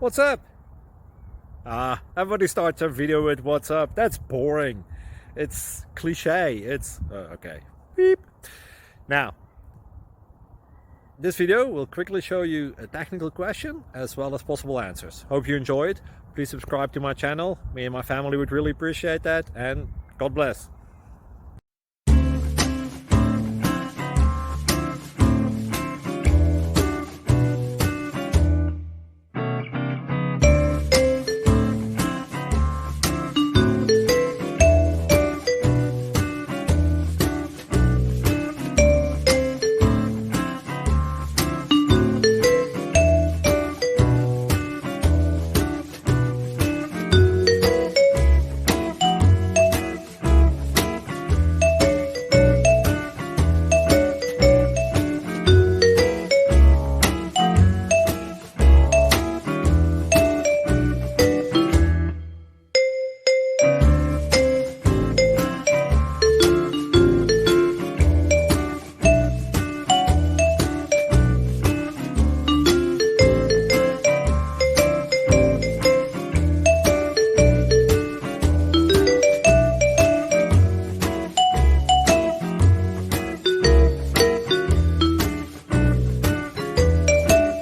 What's up? Everybody starts their video with what's up. That's boring. It's cliche. It's okay. Beep. Now, this video will quickly show you a technical question as well as possible answers. Hope you enjoy it. Please subscribe to my channel. Me and my family would really appreciate that, and God bless.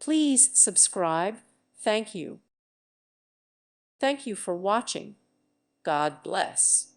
Please subscribe. Thank you. Thank you for watching. God bless.